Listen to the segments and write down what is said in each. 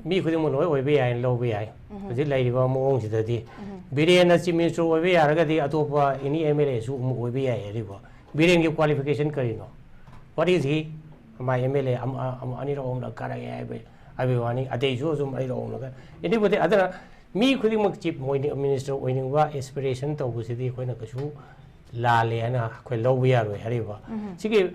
mi khudi mo loi oi be ai lo be ai ji lai ba mo ong si da di biren na chief minister oi be ya ga di atopa ini MLA su mo oi be ai ri ba biren ki qualification kari no what is he my MLA ani ro ong la kara ai be ai wani ade ju zum ai ro ong la ini bote adara mi khudi mo chief minister oi ning ba aspiration to bu si di khoi na ka su la le ana khoi lo be ya ro hari ba sigi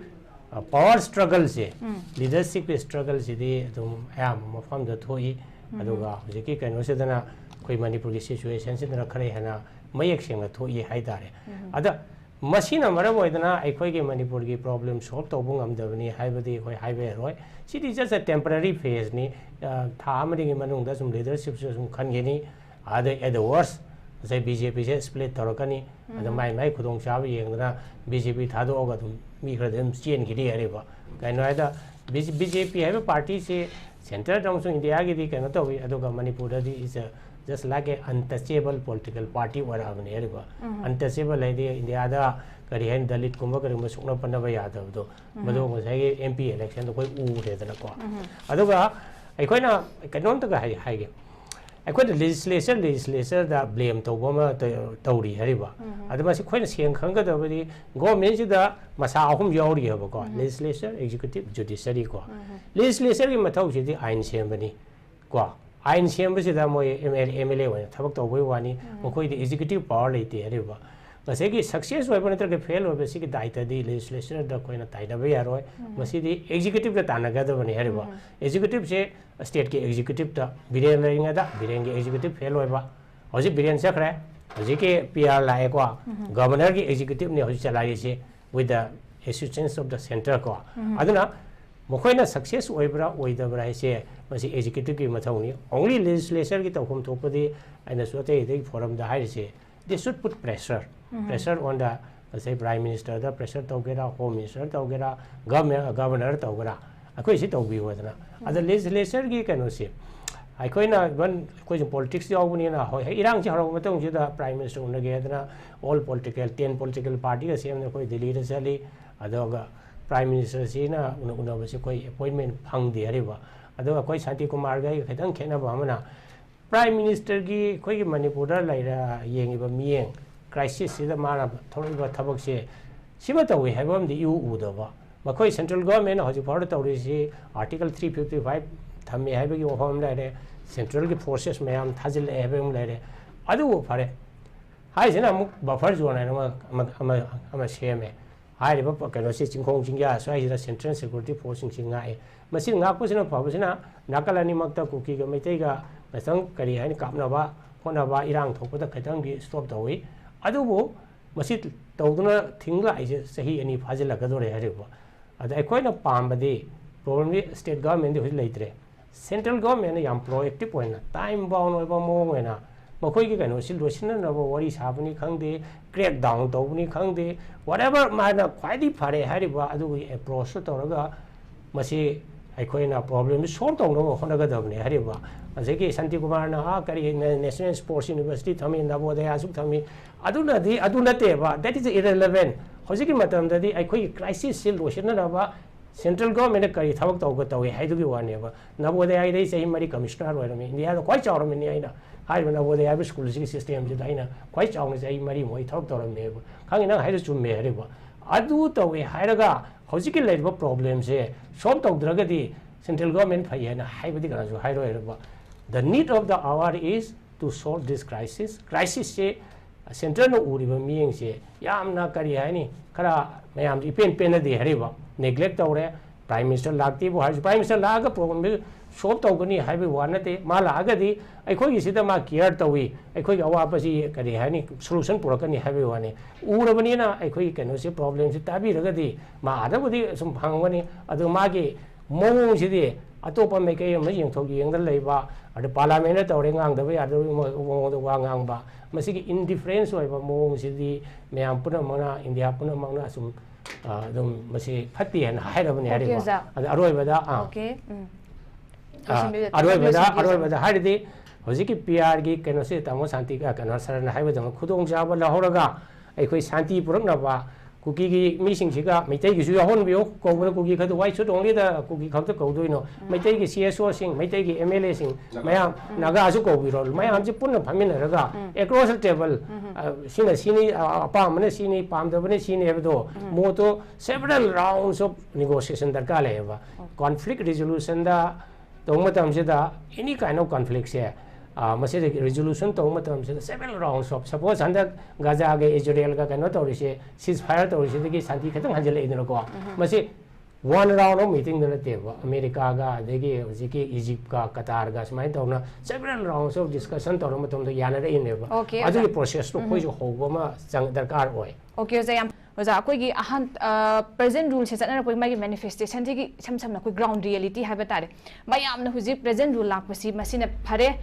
power struggle se leadership struggle se di dum am mafam da thoi aduga jiki kaino se dana khoi manipur ki situation se dana khare hana mayek seng la thoi hai dare ada machine mara boidana ai khoi ki manipur ki problem solve to bung am dabani hai badi khoi hai be roi it is just a temporary phase ni tha amadi ki manung da sum leadership se sum khan ge ni ada at the worst say BJP se split thorakani ada mai khudong cha ba yeng dana BJP tha do ga dum mi khra dem chen gi ri are ba kaino ada BJP hai party se center dong so India gi di kaino to wi aduga Manipur da di is just like a untouchable political party wara ba ne ba untouchable hai di India da kari hen dalit kumba kari ma sukna panna ba ya da do mado ma sai ge MP election do koi u de dana ko aduga ai koi na kaino ta ga hai ge I quite legislature that blame to Goma Tori Hariba. Otherwise, quite a same hunger the go mention the Masahum Yori of God, legislature, executive, judiciary. Legislature in Matauji, the Ein Shambani. Qua Ein Shambas is a more MLA when talked away one, Moko the executive power late Hariba. But say success weapon to fail or basic diet the legislature the coin of Tida Bayaroi, must see the executive that Anagada when Hariba. Executive say state ke executive ta biren lainga da biren ke executive fail hoiba hoji biren sakra hoji ke PR lai ko governor ke executive ne hoji chalai se with the assistance of the center ko aduna mokoina success oibra oidabra se masi executive ki mathau ni only legislature ki tawhum thopadi aina sote the forum da hai se they should put pressure on the say prime minister the pressure tawgera home minister tawgera governor tawgera akoi si tawbi wadana ada legislature gi kano se akoi na one koi politics yaw na hoi irang chi haro matong ji da prime minister una ge dana all political 10 political party ga sem na koi delhi ra sali adoga prime minister si na una ba si koi appointment phang de ari ba adoga koi Shanti Kumar ga khadang khena ba mana prime minister gi koi Manipur da lai ra yengi ba mieng crisis si da mara thori ba thabak se siba tawi habam di u da ba Makoi central government has part of Article 355 Thami having your home lady, central forces may am Tazil having lady. Adu Pare. I said, I'm buffers one and I'm a shame. I live up a sitting home Jinga, so I is a central security force in Shingai. Masin Nakusina Pabusina, Nakalani Makta Kuki, Metega, Masang Karihan Kapnava, Honava, Irang, Tokota Katangi stopped away. Adu Masit Toguna Tingla is Sahi any Fazila Gadore Hariba. I quite a palm by the probably state government is later. Central government is proactive when time bound over more when a Mokoki can situation over what is happening, Kang de crack down, Tobuni Kang de whatever minor quite the party Hariba, a process or Masi, I quite a problem is short on Honaga Hariba. As a case, Shanti Kumar Kari National Sports University, Tommy and Nabo, they asked Tommy, Aduna, that is irrelevant. Hosiki matam dadi ai khoi crisis sil lotion na ba central government kari thawak taw ga tawi hai du gi wane ba nabode ai dei sei mari commissioner wa rami india da quite chaw rami ni ai na hai na nabode ai school system ji dai na quite chaw ni sei mari moi thawak taw rami ba khangi na hai du chum me hari ba adu tawi hai raga hosiki lai ba problem se solve taw draga di central government phai na hai ba di kana ju hai ro ba the need of the hour is to solve this crisis se Central no uriba mieng se yamna kari hai ni kara mayam ipen pen de hariba neglect awre prime minister lagti bo prime minister laga problem me solve tawgani hai bi wanate ma laga di aikoi gi sida ma care tawi aikoi awa pa si kari hai ni solution purakani hai bi wane urabani na aikoi kano se problem se tabi raga di ma ada budi sum phangwani adu ma gi mong si di atopa me kai ma yeng thog yeng da leiba adu parliament tawre ngang da ba adu mo do wa ngang ba masigi indifference oiba mong sidi mayam puna mana India puna mana sum dum masi phatti han hairabani hariba aroi bada okay aroi bada haridi hojiki PR gi keno se tamo Shanti ka kana sarana haiba dang khudong jaba la horaga ai khoi Shanti purak na ba Kuki की मीसिंग सिगा मैतै की सुया होन बियो कोबरा कुकी खद वाई सुट ओनली द कुकी खद कोदोइनो मैतै की CSO सिंग मैतै की MLA सिंग मयाम नागा आसु कोबिरो मयाम जे पुन फमिन रगा across the table सिना सिनी अपा मने सिनी पाम दबने सिनी हेबदो मोतो several rounds of negotiation दरकार लेबा conflict resolution दा तोमतम से दा any kind of conflict से मसे resolution तोमतम से several rounds of suppose अंदर गाजा के इजराइल का कनो तो रिसे ceasefire तो रिसे की शांति खत्म हंजले इधर को मसे one round of meeting दलते हो अमेरिका का देखिए उसी के इजिप्ट का कतार का समाइन तो ना several rounds of discussion तो मतम तो याना रहे इन्हें बा आज ये process तो कोई जो होगा मा संग दरकार होए ओके जयम वजा कोई की अहन प्रेजेंट रूल से चना कोई मागी मैनिफेस्टेशन जी की सम सम ना कोई ग्राउंड रियलिटी है बता रे मयाम न हुजी प्रेजेंट रूल लापसी मसिन फरे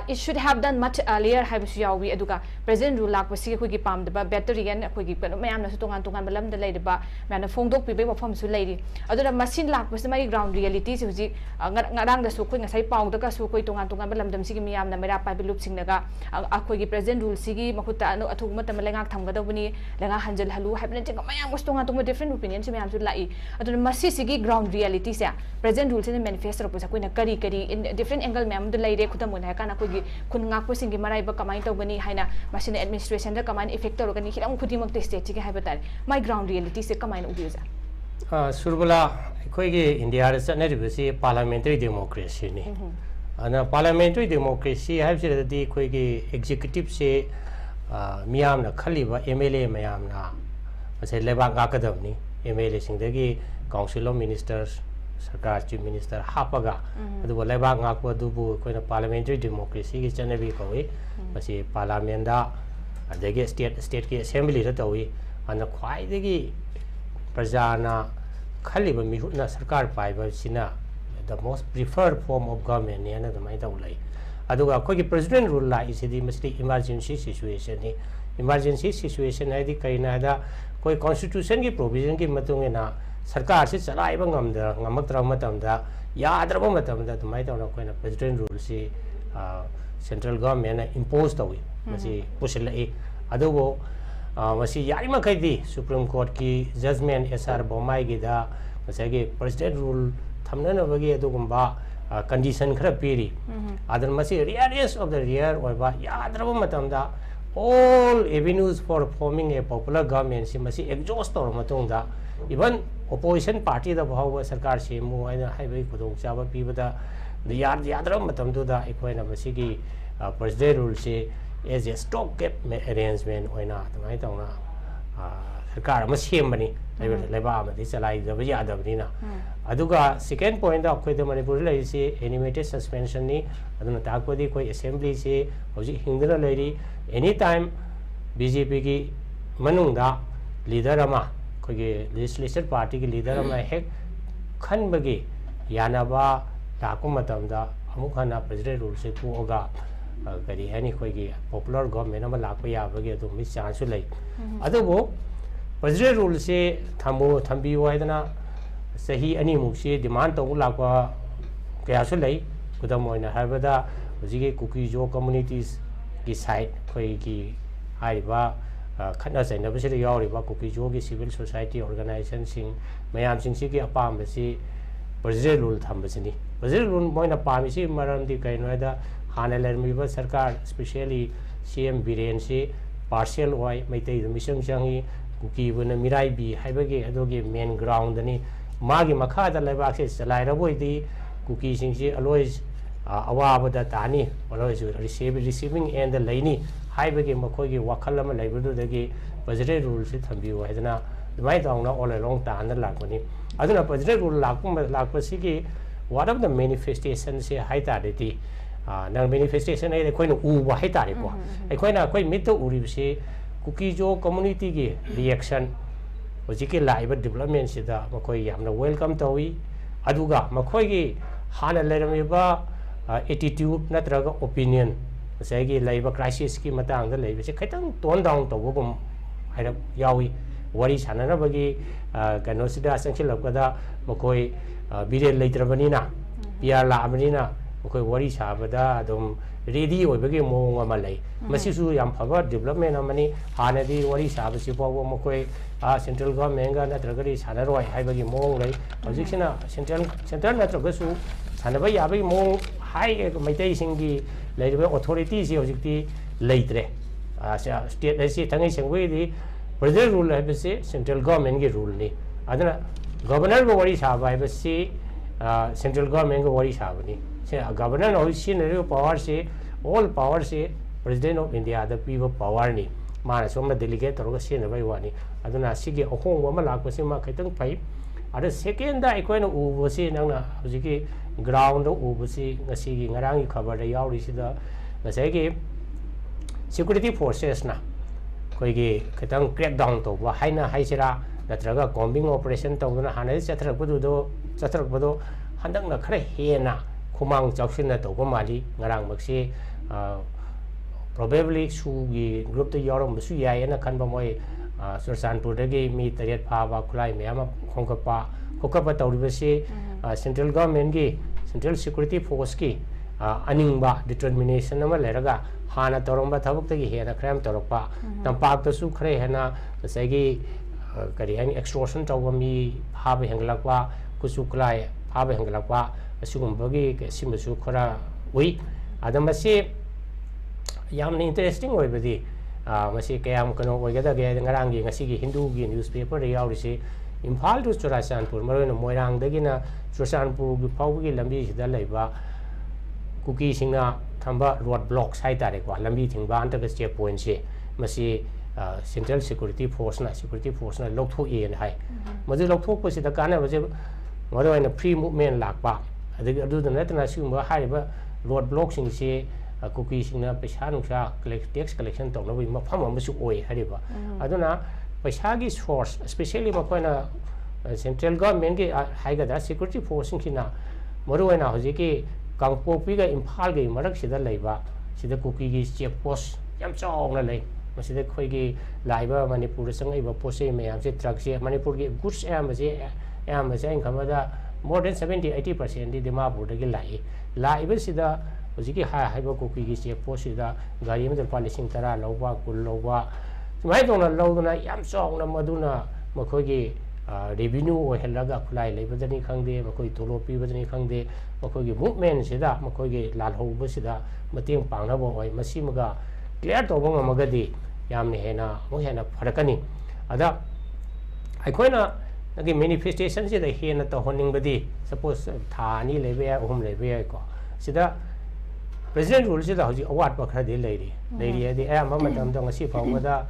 it should have done much earlier हाइबसु यावी अदुगा प्रेजेंट रूल लापसी कोई की पाम दबा बैटरियन कोई की मयाम न तोंगान तोंगान बलम द लेदबा मैन फोंगदोक पिबे मफम सु लेरी अदुरा मसिन लापसी मागी ग्राउंड रियलिटी से हुजी ngarang da su कोई ngasai पाउ दका सु कोई तोंगान तोंगान बलम दम सिगी मियाम न मेरा पाइबे लुप सिंगनगा कोई की प्रेजेंट रूल सिगी मखुता अनु अथु मत लेंगा थमगदबनी लेंगा हंजल हलु हाइबने जग मयाम वस्तु गा तो डिफरेंट ओपिनियन से मयाम सु लाई अदुना मसि सिगी ग्राउंड रियलिटी से प्रेजेंट रूल से मैनिफेस्ट रपोसा कोई न करी करी in different angle ma'am the लेरे खुदम न का ना कोई खुन ngakpo singi marai ba kamai tawgani haina machine administration da kamai effect tawgani hiram khudimak te state ki haiba tare my ground reality se kamai ubiuja surbala khoi ge india ra chanari basi parliamentary democracy ni ana parliamentary democracy haibse di khoi ge executive se miyam na khaliba MLA mayam na ase leba ngakadam ni MLA sing da gi council of ministers सरकार chief minister हापगा अदुबो लेबाग ngakpo दुबु कोइना parliamentary democracy की चनबी कोइ मसी parliament दा अदगे स्टेट की असेंबली रा तोइ अन ख्वाइदगी प्रजाना खलिबा मिहुना सरकार पाइबा सिना the most preferred form of government ने ना दमाइ तौलै अदुगा कोइ प्रेसिडेंट रूल ला इसिदी मसी इमरजेंसी सिचुएशन नि इमरजेंसी सिचुएशन है दी कइना दा कोइ कॉन्स्टिट्यूशन की प्रोविजन की मतुंगेना सरकार से चलाइबा ngam matamda yadraba matamda dumai tawna koina president rule si central government na impose tawi masi pusilai adubo masi yarima kaidi supreme court ki judgment SR bomai gi da masagi president rule thamna na bagi adugumba condition khara piri adan masi rarest of the rare oiba yadraba matamda all avenues for forming a popular government si masi exhaust tawra matungda even opposition party da bhawa sarkar se mu aina haibai khudong chaba pibada yadra matam du da ekoina masigi president rule se as a stopgap arrangement oina tamai tawna sarkar ma sembani leba amadi chalai da yadabni na aduga second point da khoi da manipur lai se animated suspension ni aduna takpodi koi assembly se hoji hingdra lairi anytime BJP ki manung da leader ama कोई legislature party की leader अमा हेक खनबगी यानाबा लाको मतमदा अमुक हना president rule से थोगा करी हैनी कोई की पॉपुलर गवर्नमेंट अमा लाको याबगी अदु मि चांस लै अदुबो प्रेसिडेंट रूल से थंबी वायदना सही अनि मुक से डिमांड तो लाको कयासु लै खुदम ओइना हाबदा हुजिगे कुकी जो कम्युनिटीज की साइड कोई की हाइबा खन्ना चाइनबसिदा यावरिबा कुकीजो की सिविल सोसाइटी ऑर्गेनाइजेशन सिंग मयाम सिंग सिगी अपामबसि president rule थंबसिनी president rule Moina पामिसि मरमदि कइनोदा हाना लरमिबा सरकार स्पेशली CM बिरेन से पार्शियल वाई मैतै मिसंग चंगी कुकीबुना मिराइबी हाइबगे अदोगे मेन ग्राउंड नि मागी मखादा लेबाक से चलाइरबोइदि कुकी सिंगसि अलोइज अवाबदा तानी अलोइज रिसीविंग एंड द लैनी हाइबगे मखोगी वखल अमा लैबदुदगी प्रेसिडेंट रूल से थंबियो हैदना दुमाइ ताउना ऑल अलोंग तान लाकनी अदुना प्रेसिडेंट रूल लाकपसिगी व्हाट ऑफ द मैनिफेस्टेशन से हाइतारेती ना मैनिफेस्टेशन है कोइना उबा हाइतारे को अखोइना कोइ मित उरिबसे कुकी जो कम्युनिटी की रिएक्शन होजिके लाइव डेवलपमेंट सिदा मखोइ यामना वेलकम तोई अदुगा मखोइगी हाना लेरमिबा attitude नत्रगा opinion saggy live crisis की मतंग लेबसे खैतंग टोन डाउन तौबगुम हाइरब यावी वरी साननबगी कनोसिदा संखिलकदा मखोइ बिरे लेत्रबनिना पियार लाबनिना ꯃꯈꯣꯏ ꯋꯥꯔꯤ ꯁꯥꯕꯗ ꯑꯗꯨꯝ ꯔꯦꯗꯤ ꯑꯣꯏꯕꯒꯤ ꯃꯑꯣꯡ ꯑꯃ ꯂꯩ ꯃꯁꯤꯁꯨ ꯌꯥꯝ ꯐꯕ ꯗꯤꯕꯦꯂꯞꯃꯦꯟ ꯑꯃꯅꯤ ꯍꯥꯟꯅꯗꯤ ꯋꯥꯔꯤ ꯁꯥꯕꯁꯤ ꯐꯥꯎꯕ ꯃꯈꯣꯏ ꯁꯦꯟꯇ꯭ꯔꯦꯜ ꯒꯚꯔꯟꯃꯦꯟꯠꯒ ꯅꯠꯇ꯭ꯔꯒꯗꯤ ꯁꯥꯟꯅꯔꯣꯏ ꯍꯥꯏꯕꯒꯤ ꯃꯑꯣꯡ ꯂꯩ ꯍꯧꯖꯤꯛꯁꯤꯅ ꯁꯦꯟꯇ꯭ꯔꯦꯜ ꯅꯠꯇ꯭ꯔꯒꯁꯨ ꯁꯥꯟꯅꯕ ꯌꯥꯕꯒꯤ ꯃꯑꯣꯡ ꯍꯥꯏ ꯃꯩꯇꯩꯁꯤꯡꯒꯤ ꯂꯩꯔꯤꯕ ꯑꯣꯊꯣꯔꯤꯇꯤꯁꯤ ꯍꯧꯖꯤꯛꯇꯤ ꯂꯩꯇ꯭ꯔꯦ ꯁ꯭ꯇꯦꯠ ꯑꯁꯤ ꯊꯥꯡꯉꯩ ꯁꯦꯡꯕꯒꯤꯗꯤ ꯄ꯭ꯔꯖꯦꯟ ꯔꯨꯜ ꯍꯥꯏꯕꯁꯤ ꯁꯦꯟꯇ꯭ꯔꯦꯜ ꯒꯚꯔꯟꯃꯦꯟꯠꯒꯤ ꯔꯨꯜꯅꯤ ꯑꯗꯨꯅ ꯒꯚꯔꯅꯔꯒ ꯋꯥꯔꯤ ꯁꯥꯕ ꯍꯥꯏꯕꯁꯤ ꯁꯦꯟꯇ꯭ꯔꯦꯜ ꯒꯚꯔꯟꯃꯦꯟꯠꯒ ꯋꯥꯔꯤ ꯁꯥꯕꯅꯤ ꯒꯚꯔꯅꯔꯅ ꯍꯧꯖꯤꯛ ꯁꯤꯖꯤꯟꯅꯔꯤꯕ ꯄꯋꯥꯔꯁꯤ ꯑꯣꯜ ꯄꯋꯥꯔꯁꯤ ꯄ꯭ꯔꯁꯤꯗꯦꯟꯠ ꯑꯣꯐ ꯏꯟꯗꯤꯌꯥꯗ ꯄꯤꯕ ꯄꯋꯥꯔꯅꯤ ꯃꯥꯅ ꯁꯣꯝꯅ ꯗꯦꯂꯤꯒꯦꯠ ꯇꯧꯔꯒ ꯁꯤꯖꯤꯟꯅꯕꯒꯤ ꯋꯥꯅꯤ ꯑꯗꯨꯅ ꯁꯤꯒꯤ ꯑꯍꯣꯡꯕ ꯑꯃ ꯂꯥꯛꯄꯁꯤꯃ ꯈꯤꯇꯪ ꯐꯩ ꯑꯗ ꯁꯦꯀꯦꯟꯗ ꯑꯩꯈꯣꯏꯅ ꯎꯕꯁꯤ ꯅꯪꯅ ꯍꯧꯖꯤꯛꯀꯤ ꯒ꯭ꯔꯥꯎꯟꯗ ꯎꯕꯁꯤ ꯉꯁꯤꯒꯤ ꯉꯔꯥꯡꯒꯤ ꯈꯕꯔꯗ ꯌꯥꯎꯔꯤꯁꯤꯗ ꯉꯁꯥꯏꯒꯤ ꯁꯦꯀ꯭ꯌꯨꯔꯤꯇꯤ ꯐꯣꯔꯁꯦꯁꯅ ꯑꯩꯈꯣꯏꯒꯤ ꯈꯤꯇꯪ ꯀ꯭ꯔꯦꯛ ꯗꯥꯎꯟ ꯇꯧꯕ ꯍꯥꯏꯁꯤꯔꯥ ꯅꯠꯇ꯭ꯔꯒ ꯀꯣꯝꯕꯤꯡ ꯑꯣꯄꯔꯦꯁꯟ ꯇꯧꯗꯨꯅ ꯍꯥꯟꯅꯗꯤ ꯆꯠꯊꯔꯛꯄꯗꯣ ꯍꯟꯗꯛꯅ ꯈꯔ ꯍꯦꯟꯅ ꯈꯨꯃꯥꯡ ꯆꯥꯎꯁꯤꯟꯅ ꯇꯧꯕ ꯃꯥꯜꯂꯤ ꯉꯔꯥꯡꯃꯛꯁꯤ ꯄ꯭ꯔꯣꯕꯦꯕꯂꯤ ꯁꯨꯒꯤ ꯒ꯭ꯔꯨꯞꯇ ꯌꯥꯎꯔꯝꯕꯁꯨ ꯌꯥꯏꯌꯦꯅ ꯈꯟꯕ ꯃꯣꯏ ꯆꯨꯔꯆꯥꯟꯄꯨꯔꯗꯒꯤ ꯃꯤ 3 ꯐꯥꯕ ꯈꯨꯠꯂꯥꯏ ꯃꯌꯥꯝ ꯑꯃ ꯈꯣꯝꯀꯠꯄ ꯇꯧꯔꯤꯕꯁꯤ ꯁꯦꯟꯇ꯭ꯔꯦꯜ ꯒꯚꯔꯟꯃꯦꯟꯠꯒꯤ ꯁꯦꯟꯇ꯭ꯔꯦꯜ ꯁꯦꯀ꯭ꯌꯨꯔꯤꯇꯤ ꯐꯣꯔꯁꯀꯤ ꯑꯅꯤꯡꯕ ꯗꯤꯇꯔꯃꯤꯅꯦꯁꯟ ꯑꯃ ꯂꯩꯔꯒ ꯍꯥꯟꯅ ꯇꯧꯔꯝꯕ ꯊꯕꯛꯇꯒꯤ ꯍꯦꯟꯅ ꯈꯔ ꯌꯥꯝ ꯇꯧꯔꯛꯄ ꯇꯝꯄꯥꯛꯇꯁꯨ ꯈꯔ ꯍꯦꯟꯅ ꯉꯁꯥꯏꯒꯤ ꯀꯔꯤ ꯍꯥꯏꯅꯤ ꯑꯦꯛꯁꯇꯣꯔꯁꯟ ꯇꯧꯕ ꯃꯤ ꯐꯥꯕ ꯍꯦꯟꯒꯠꯂꯛꯄ ꯈꯨꯠꯁꯨ ꯈꯨꯠꯂꯥꯏ ꯐꯥꯕ ꯍꯦꯟꯒꯠꯂꯛꯄ ꯑꯁꯤꯒꯨꯝꯕꯒꯤ ꯁꯤꯃꯁꯨ ꯈꯔ ꯎꯏ ꯑꯗ ꯃꯁꯤ ꯌꯥꯝꯅ ꯏꯟꯇꯔꯦꯁꯇꯤꯡ ꯑꯣꯏꯕꯗꯤ ꯃꯁꯤ ꯀꯌꯥꯝ ꯀꯩꯅꯣ ꯑꯣꯏꯒꯗꯒꯦ ꯉꯔꯥꯡꯒꯤ ꯉꯁꯤꯒꯤ ꯍꯤꯟꯗꯨꯒꯤ ꯅ꯭ꯌꯨꯁꯄꯦꯄꯔꯗ ꯌꯥꯎꯔꯤꯁꯤ ꯏꯝꯐꯥꯜ ꯇꯨ ꯆꯨꯔꯆꯥꯟꯄꯨꯔ ꯃꯔꯨꯑꯣꯏꯅ ꯃꯣꯏꯔꯥꯡꯗꯒꯤꯅ ꯆꯨꯔꯆꯥꯟꯄꯨꯔꯒꯤ ꯐꯥꯎꯕꯒꯤ ꯂꯝꯕꯤꯁꯤꯗ ꯂꯩꯕ ꯀꯨꯀꯤꯁꯤꯡꯅ ꯊꯝꯕ ꯔꯣꯗ ꯕ꯭ꯂꯣꯛꯁ ꯍꯥꯏꯇꯥꯔꯦꯀꯣ ꯂꯝꯕꯤ ꯊꯤꯡꯕ ꯅꯠꯇ꯭ꯔꯒ ꯆꯦꯛ ꯄꯣꯏꯟꯠꯁꯦ ꯃꯁꯤ ꯁꯦꯟꯇ꯭ꯔꯦꯜ ꯁꯦꯀ꯭ꯌꯨꯔꯤꯇꯤ ꯐꯣꯔꯁꯅ ꯂꯧꯊꯣꯛꯑꯦꯅ ꯍꯥꯏ ꯃꯗꯨ ꯂꯧꯊꯣꯛꯄꯁꯤꯗ ꯀꯥꯟꯅꯕꯁꯦ ꯃꯔꯨꯑꯣꯏꯅ ꯐ꯭ꯔꯤ ꯃꯨꯚꯃꯦꯟ ꯂꯥꯛꯄ ꯑꯗꯒꯤ ꯑꯗꯨꯗ ꯅꯠꯇꯅ ꯁꯤꯒꯨꯝꯕ ꯍꯥꯏꯔꯤꯕ ꯔꯣꯗ ꯕ꯭ꯂꯣꯛꯁꯤꯡꯁꯤ ꯀꯨꯀꯤꯁꯤꯡꯅ ꯄꯩꯁꯥ ꯅꯨꯡꯁꯥ ꯇꯦꯛꯁ ꯀꯂꯦꯛꯁꯟ ꯇꯧꯅꯕꯒꯤ ꯃꯐꯝ ꯑꯃꯁꯨ ꯑꯣꯏ ꯍꯥꯏꯔꯤꯕ ꯑꯗꯨꯅ ꯄꯩꯁꯥꯒꯤ ꯁꯣꯔꯁ ꯁ꯭ꯄꯦꯁꯤꯌꯦꯜꯂꯤ ꯃꯈꯣꯏꯅ ꯁꯦꯟꯇ꯭ꯔꯦꯜ ꯒꯚꯔꯟꯃꯦꯟꯠꯒꯤ ꯍꯥꯏꯒꯗ꯭ꯔꯥ ꯁꯦꯀ꯭ꯌꯨꯔꯤꯇꯤ ꯐꯣꯔꯁꯁꯤꯡꯁꯤꯅ ꯃꯔꯨꯑꯣꯏꯅ ꯍꯧꯖꯤꯛꯀꯤ ꯀꯥꯡꯄꯣꯛꯄꯤꯒ ꯏꯝꯐꯥꯜꯒꯤ ꯃꯔꯛꯁꯤꯗ ꯂꯩꯕ ꯁꯤꯗ ꯀꯨꯀꯤꯒꯤ ꯆꯦꯛ ꯄꯣꯁ ꯌꯥꯝ ꯆꯥꯎꯅ ꯂꯩ ꯃꯁꯤꯗ ꯑꯩꯈꯣꯏꯒꯤ ꯂꯥꯛꯏꯕ ꯃꯅꯤꯄꯨꯔꯗ ꯆꯪꯉꯛꯏꯕ ꯄꯣꯠ ꯆꯩ ꯃꯌꯥꯝꯁꯦ ꯇ꯭ꯔꯛꯁꯦ ꯃꯅꯤꯄꯨꯔꯒꯤ ꯒꯨꯗꯁ ꯑꯌꯥꯝꯕꯁꯦ ꯑꯩꯅ ꯈꯟꯕꯗ ꯃꯣꯔ ꯗꯦꯟ 70-80% ꯗꯤꯃꯥꯄꯨꯔꯗꯒꯤ ꯂꯥꯛꯏꯕꯁꯤꯗ ꯍꯧꯖꯤꯛꯀꯤ ꯍꯥꯏꯕ ꯀꯨꯀꯤꯒꯤ ꯆꯦꯛ ꯄꯣꯁꯁꯤꯗ ꯒꯥꯔꯤ ꯑꯃꯗ ꯂꯨꯄꯥ 10,000 ꯂꯧꯕ 10 ꯂꯧꯕ ꯁꯨꯃꯥꯏꯅ ꯇꯧꯅ ꯂꯧꯗꯨꯅ ꯌꯥꯝ ꯆꯥꯎꯅ ꯃꯗꯨꯅ ꯃꯈꯣꯏꯒꯤ ꯔꯦꯚꯤꯅ꯭ꯌꯨ ꯑꯣꯏꯍꯜꯂꯒ ꯈꯨꯠꯂꯥꯏ ꯂꯩꯕꯗꯅꯤ ꯈꯪꯗꯦ ꯃꯈꯣꯏ ꯇꯣꯂꯣꯞ ꯄꯤꯕꯗꯅꯤ ꯈꯪꯗꯦ ꯃꯈꯣꯏꯒꯤ ꯃꯨꯚꯃꯦꯟꯁꯤꯗ ꯃꯈꯣꯏꯒꯤ ꯂꯥꯜꯍꯧꯕꯁꯤꯗ ꯃꯇꯦꯡ ꯄꯥꯡꯅꯕ ꯑꯣꯏ ꯃꯁꯤꯃꯒ ꯀ꯭ꯂꯤꯌꯥꯔ ꯇꯧꯕ ꯉꯝꯃꯒꯗꯤ ꯌꯥꯝꯅ ꯑꯃꯨꯛ ꯍꯦꯟꯅ ꯐꯔꯛꯀꯅꯤ ꯑꯗ ꯑꯩꯈꯣꯏꯅ ꯃꯦꯅꯤꯐꯦꯁꯇꯦꯁꯟꯁꯤꯗ ꯍꯦꯟꯅ ꯇꯧꯍꯟꯅꯤꯡꯕꯗꯤ ꯁꯄꯣꯁ ꯊꯥ 2 ꯂꯩꯕ ꯌꯥꯏ 3 ꯂꯩꯕ ꯌꯥꯏꯀꯣ ꯁꯤꯗ ꯄ꯭ꯔꯦꯁꯤꯗꯦꯟꯠ ꯔꯨꯜꯁꯤꯗ ꯍꯧꯖꯤꯛ ꯑꯋꯥꯠꯄ ꯈꯔꯗꯤ ꯂꯩꯔꯤ ꯍꯥꯏꯗꯤ ꯑꯌꯥꯝꯕ ꯃꯇꯝꯗ ꯉꯁꯤ ꯐꯥꯎꯕꯗ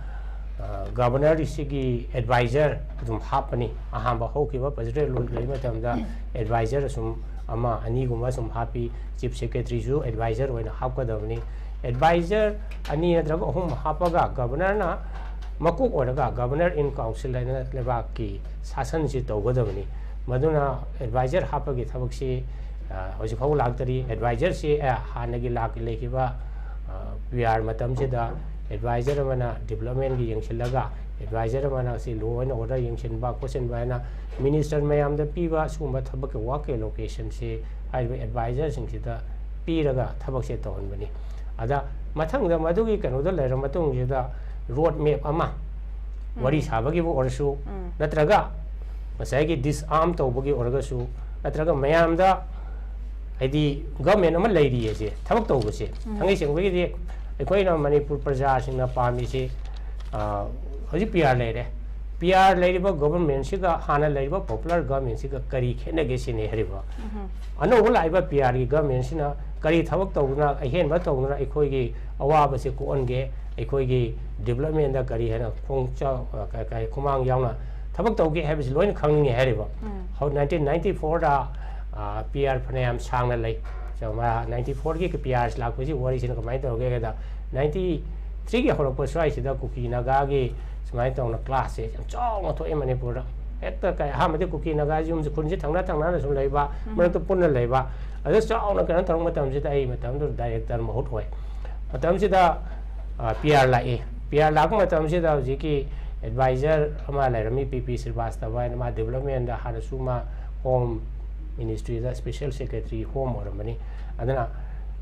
ꯒꯚꯔꯅꯔꯁꯤꯒꯤ ꯑꯦꯗꯚꯥꯏꯖꯔ ꯑꯗꯨꯝ ꯍꯥꯞꯄꯅꯤ ꯑꯍꯥꯟꯕ ꯍꯧꯈꯤꯕ ꯄ꯭ꯔꯦꯁꯤꯗꯦꯟꯠ ꯔꯨꯜ ꯂꯩꯕ ꯃꯇꯝꯗ ꯑꯦꯗꯚꯥꯏꯖꯔ ꯁꯨꯝ 1-2ꯒꯨꯝꯕ ꯁꯨꯝ ꯍꯥꯞꯄꯤ ꯆꯤꯐ ꯁꯦꯀ꯭ꯔꯦꯇꯔꯤꯁꯨ ꯑꯦꯗꯚꯥꯏꯖꯔ ꯑꯣꯏꯅ ꯍꯥꯞꯀꯗꯕꯅꯤ ꯑꯦꯗꯚꯥꯏꯖꯔ 2 ꯅꯠꯇ꯭ꯔꯒ 3 ꯍꯥꯞꯄꯒ ꯒꯚꯔꯅꯔꯅ ꯃꯀꯣꯛ ꯑꯣꯏꯔꯒ ꯒꯚꯔꯅꯔ ꯏꯟ ꯀꯥꯎꯟꯁꯤꯜ ꯍꯥꯏꯅ ꯂꯩꯕꯥꯛꯀꯤ ꯁꯥꯁꯟꯁꯤ ꯇꯧꯒꯗꯕꯅꯤ ꯃꯗꯨꯅ ꯑꯦꯗꯚꯥꯏꯖꯔ ꯍꯥꯞꯄꯒꯤ ꯊꯕꯛꯁꯤ ꯍꯧꯖꯤꯛ ꯐꯥꯎꯕ ꯂꯥꯛꯇꯔꯤ ꯑꯦꯗꯚꯥꯏꯖꯔꯁꯤ ꯍꯥꯟꯅꯒꯤ ꯂꯩꯈꯤꯕ PR ꯃꯇꯝꯁꯤꯗ ꯑꯦꯗꯚꯥꯏꯖꯔ ꯑꯃꯅ ꯗꯤꯕꯦꯂꯞꯃꯦꯟꯠꯒꯤ ꯌꯦꯡꯁꯤꯜꯂꯒ ꯑꯦꯗꯚꯥꯏꯖꯔ ꯑꯃꯅ ꯁꯤ ꯂꯣ ꯑꯦꯟ ꯑꯣꯔꯗꯔ ꯌꯦꯡꯁꯤꯟꯕ ꯈꯣꯠꯆꯤꯟꯕ ꯍꯥꯏꯅ ꯃꯤꯅꯤꯁꯇꯔ ꯃꯌꯥꯝꯗ ꯄꯤꯕ ꯑꯁꯤꯒꯨꯝꯕ ꯊꯕꯛꯀꯤ ꯋꯥꯔꯛ ꯑꯦꯂꯣꯀꯦꯁꯟꯁꯤ ꯍꯥꯏꯔꯤꯕ ꯑꯦꯗꯚꯥꯏꯖꯔꯁꯤꯡꯁꯤꯗ ꯄꯤꯔꯒ ꯊꯕꯛꯁꯦ ꯇꯧꯍꯟꯕꯅꯤ ꯑꯗ ꯃꯊꯪꯗ ꯃꯗꯨꯒꯤ ꯀꯩꯅꯣꯗ ꯂꯩꯔ ꯃꯇꯨꯡꯁꯤꯗ ꯔꯣꯗ ꯃꯦꯞ ꯑꯃ ꯋꯥꯔꯤ ꯁꯥꯕꯒꯤꯕꯨ ꯑꯣꯏꯔꯁꯨ ꯅꯠꯇ꯭ꯔꯒ ꯉꯁꯥꯏꯒꯤ ꯗꯤꯁꯑꯥꯔꯝ ꯇꯧꯕꯒꯤ ꯑꯣꯏꯔꯒꯁꯨ ꯅꯠꯇ꯭ꯔꯒ ꯃꯌꯥꯝꯗ ꯍꯥꯏꯗꯤ ꯒꯚꯔꯟꯃꯦꯟꯠ ꯑꯃ ꯂꯩꯔꯤꯌꯦꯁꯦ ꯊꯕꯛ ꯇꯧꯕꯁꯦ ꯊꯥꯡꯉꯩ ꯁꯦꯡꯕꯒꯤꯗꯤ ꯑꯩꯈꯣꯏꯅ ꯃꯅꯤꯄꯨꯔ ꯄ꯭ꯔꯖꯥꯁꯤꯡꯅ ꯄꯥꯝꯃꯤꯁꯤ ꯍꯧꯖꯤꯛ PR ꯂꯩꯔꯦ PR ꯂꯩꯔꯤꯕ ꯒꯚꯔꯟꯃꯦꯟꯠꯁꯤꯒ ꯍꯥꯟꯅ ꯂꯩꯔꯤꯕ ꯄꯣꯄꯨꯂꯔ ꯒꯚꯔꯟꯃꯦꯟꯠꯁꯤꯒ ꯀꯔꯤ ꯈꯦꯠꯅꯒꯦ ꯁꯤꯅꯤ ꯍꯥꯏꯔꯤꯕ ꯑꯅꯧꯕ ꯂꯥꯛꯏꯕ PRꯒꯤ ꯒꯚꯔꯟꯃꯦꯟꯠꯁꯤꯅ ꯀꯔꯤ ꯊꯕꯛ ꯇꯧꯗꯨꯅ ꯑꯍꯦꯟꯕ ꯇꯧꯗꯨꯅ ꯑꯩꯈꯣꯏꯒꯤ ꯑꯋꯥꯕꯁꯤ ꯀꯣꯛꯍꯟꯒꯦ ꯑꯩꯈꯣꯏꯒꯤ ꯗꯤꯕꯦꯂꯞꯃꯦꯟꯠꯗ ꯀꯔꯤ ꯍꯥꯏꯅ ꯈꯨꯃꯥꯡ ꯌꯥꯎꯅ ꯊꯕꯛ ꯇꯧꯒꯦ ꯍꯥꯏꯕꯁꯤ ꯂꯣꯏꯅ ꯈꯪꯅꯤꯡꯉꯦ ꯍꯥꯏꯔꯤꯕ 1994ꯗ PR ꯐꯅꯌꯥꯝ ꯁꯥꯡꯅ ꯂꯩ 94ꯒꯤ PRs ꯂꯥꯛꯄꯁꯤ ꯋꯥꯔꯤꯁꯤꯅ ꯀꯃꯥꯏꯅ ꯇꯧꯔꯒꯦ ꯍꯥꯏꯕꯗ 93ꯒꯤ ꯍꯧꯔꯛꯄ ꯁ꯭ꯋꯥꯏꯁꯤꯗ ꯀꯨꯀꯤ ꯅꯥꯒꯥꯒꯤ ꯁꯨꯃꯥꯏꯅ ꯇꯧꯅ ꯀ꯭ꯂꯥꯁꯁꯦ ꯌꯥꯝ ꯆꯥꯎꯅ ꯊꯣꯛꯑꯦ ꯃꯅꯤꯄꯨꯔꯗ ꯍꯦꯛꯇ ꯑꯍꯥꯟꯕꯗꯤ ꯀꯨꯀꯤ ꯅꯥꯒꯥ ꯌꯨꯝꯁꯦ ꯈꯨꯟꯁꯦ ꯊꯪꯅ ꯁꯨꯝ ꯂꯩꯕ ꯃꯔꯛꯇ ꯄꯨꯟꯅ ꯂꯩꯕ ꯑꯗꯨ ꯆꯥꯎꯅ ꯀꯩꯅꯣ ꯇꯧꯔꯛꯄ ꯃꯇꯝꯁꯤꯗ ꯑꯩ ꯃꯇꯝꯗꯨꯗ ꯗꯥꯏꯔꯦꯛꯇꯔ ꯃꯍꯨꯠ ꯑꯣꯏ ꯃꯇꯝꯁꯤꯗ PR ꯂꯥꯛꯏ PR ꯂꯥꯛꯄ ꯃꯇꯝꯁꯤꯗ ꯍꯧꯖꯤꯛꯀꯤ ꯑꯦꯗꯚꯥꯏꯖꯔ ꯑꯃ ꯂꯩꯔꯝꯃꯤ PP ꯁ꯭ꯔꯤꯕꯥꯁꯇꯕ ꯍꯥꯏꯅ ꯃꯥ ꯗꯤꯕꯦꯂꯞꯃꯦꯟꯠꯗ ꯍꯥꯟꯅꯁꯨ ꯃꯥ home ministry da special secretary home oramani adana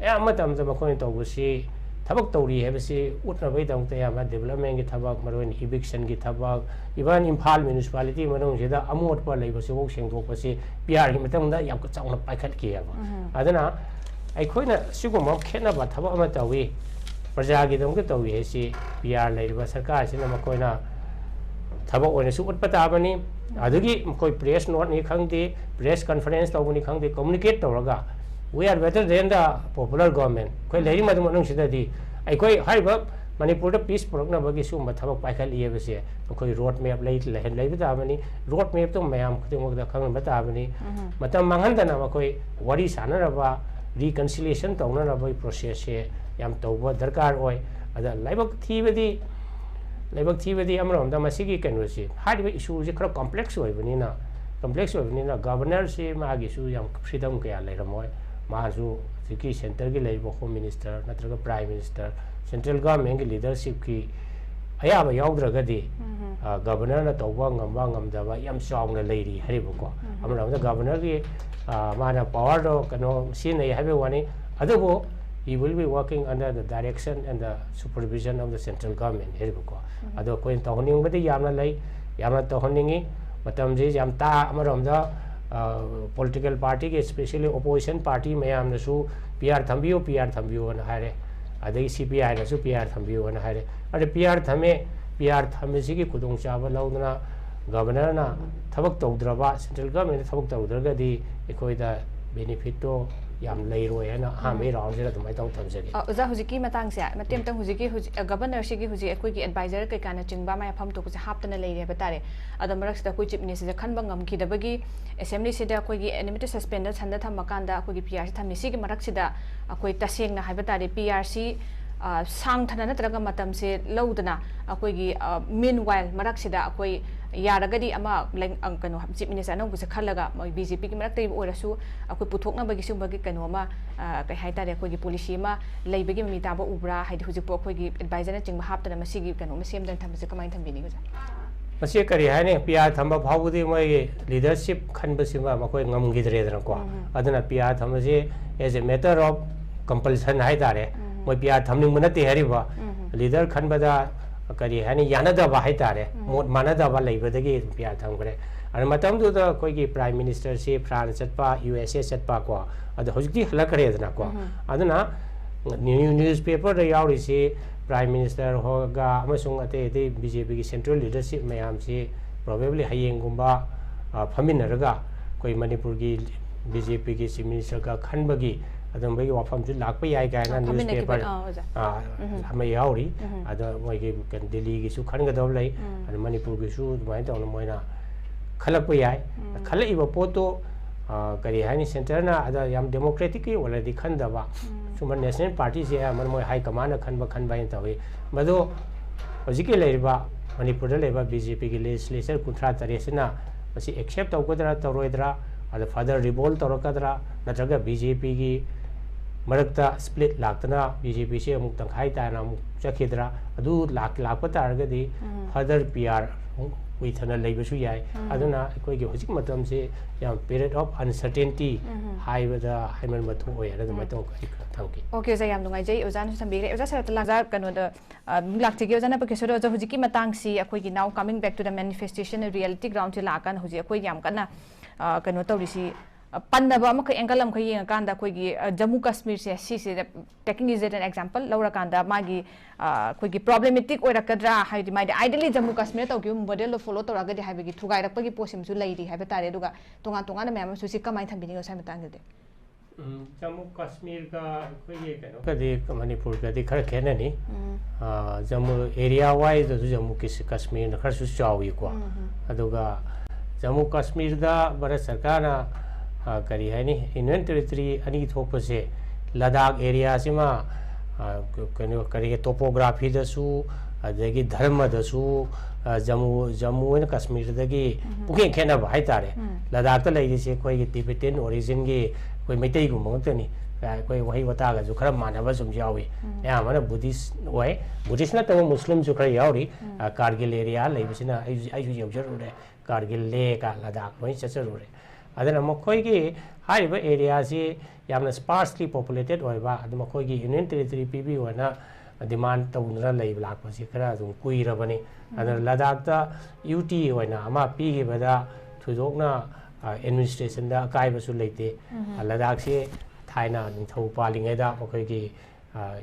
ya matam da makoi tawbusi thabak tawri hebasi utna bai dang te ama development gi thabak maroin eviction gi thabak iban imphal municipality manong jeda amot pa leibasi wok sengdok pasi PR gi matam da yam ka chawna paikhat ki aba adana ai khoina sigum khena ba thabak ama tawi praja gi dong ke tawi hesi PR leiba sarkar sina makoina thabak oina su utpa ta bani adagi koi press note ni khangde press conference tawni khangde communicate tawraga we are better than the popular government koi leiri madum anung sidadi ai koi haiba manipur da peace progna bagi sum thabak paikal ye bese koi road map lei lehen lei bata bani road map to mayam khuding da khang bata bani matam manghan da na koi wari sana raba reconciliation tawna raba process se yam tawba darkar oi ada laibak thibadi amrom da masigi kenrosi haiba issue je khara complex oi bani na governor se magi su yam freedom kya leiramoi mazu siki center gi leibo home minister natraga prime minister central government gi leadership ki ayaba yaudragadi governor na tawba ngamdaba yam chawna leiri haribo ko amram da governor gi mana power do kano sinai habe wani adubo he will be working under the direction and the supervision of the central government haribo ko ado ko tawning badi yamna lei yamna tawningi matam je yam ta amarom da political party ke especially opposition party mayam nasu PR thambiyo na hare adai CPI nasu PR thambiyo na hare ade PR thame sigi khudong chaba laudna governor na thabak tawdraba central government thabak tawdraga di ekoida benefit to yam leiroi ana hame round se adumai taw thamjagi oza hujiki matang se matem tang hujiki governor sigi huji ekoi gi advisor kai kana chingba mai pham to ku haptana leire batare adamarak sida koi chief minister khanba ngam ki dabagi assembly sida koi gi enmity suspended sanda thamakanda koi gi PRC thamni sigi marak sida koi taseng na haibatare PRC sang thana natraga matam se laudana koi gi meanwhile marak sida koi yaragadi ama kano chief minister nong busa khalaga BJP ki marak tai orasu akoi puthokna bagi sumbagi kano ma kai haitare koi gi policy ma leibagi mi taba ubra haidi hujik po koi gi advisor na chingba haptana masigi kano masem dan thamse kamai thambini guja masi kari haine PR thamba phawudi moi leadership khanbasima makoi ngamgidre dran ko aduna PR thamase as a matter of compulsion haitare moi PR thamning manate hariba leader khanbada kari haine yanadaba haitare mod manadaba leibadagi PR thamgre and matam du da koi gi prime minister se France chatpa USA chatpa ko adu hojikti halakare dana ko aduna newspaper da yauri se prime minister hoga amasung ate BJP ki central leadership mayam se probably hayengumba phaminaraga koi manipur gi BJP ki chief minister ka khanbagi adum bai wafam ju lakpa yai ga na newspaper hama yauri ada moi gi kan Delhi gi su khanga dob lai and manipur gi su mai taw moina khalakpa yai khalai ba poto kari hani center na ada yam democratic ki wala di khanda ba suma national party se amar moi high command khanba in tawi mado hojiki leiba manipur leiba BJP ki legislature kunthra taresina masi accept tawkodra tawroidra ada further revolt tawrakadra natraga BJP gi marakta split laktana BJP se amuk tangkhai ta na amuk chakhidra adu lakpa targadi further PR withana leibasu yai aduna koi gi hojik matam se yam period of uncertainty haibada haiman mathu oi ada mai to thanki okay za yam dungai jai ozan sambigre oza sa tala za kanu da lakti ge ozana pa kesoro oza hojiki matang si akoi gi now coming back to the manifestation reality ground se lakan hoji akoi yam kana kanu tawrisi pandaba amaka angle amka yenga kanda koi gi Jammu Kashmir se taking is an example laura kanda magi koi gi problematic oirakadra haidi mai ideally Jammu Kashmir taw gi model follow toraga di haibagi thugai rakpagi posim su leiri haiba tare duga tonga na mem su si kamai thambini go sai matang de Jammu Kashmir ka koi ye kano kadi Manipur ka di khara khena ni Jammu area wise da Jammu Kashmir na khara su chawi ko aduga Jammu Kashmir da Bharat Sarkar na kari hani Union Territory ani thopase Ladakh area sima kano kari topography da su adagi dharma da su Jammu and Kashmir dagi puke khena ba haitare Ladakh ta leiri se koi Tibetan origin gi koi meitai gu mangtani koi wahi wata ga ju khara manaba sum yawi ya mana Buddhist oi Buddhist na taw Muslim ju khara yawi Kargil area leibisina ai ju yaujar ure Kargil le ka Ladakh moi chachar ure adana makhoi gi hariba area si yamna sparsely populated oiba adu makhoi gi union territory pb wana demand taunra lei lakpa si kara dung kuira bani adana ladakh ta UT oina ama pi gi bada thudokna administration da kai basu leite ladakh si thaina ningthau palingai da makhoi gi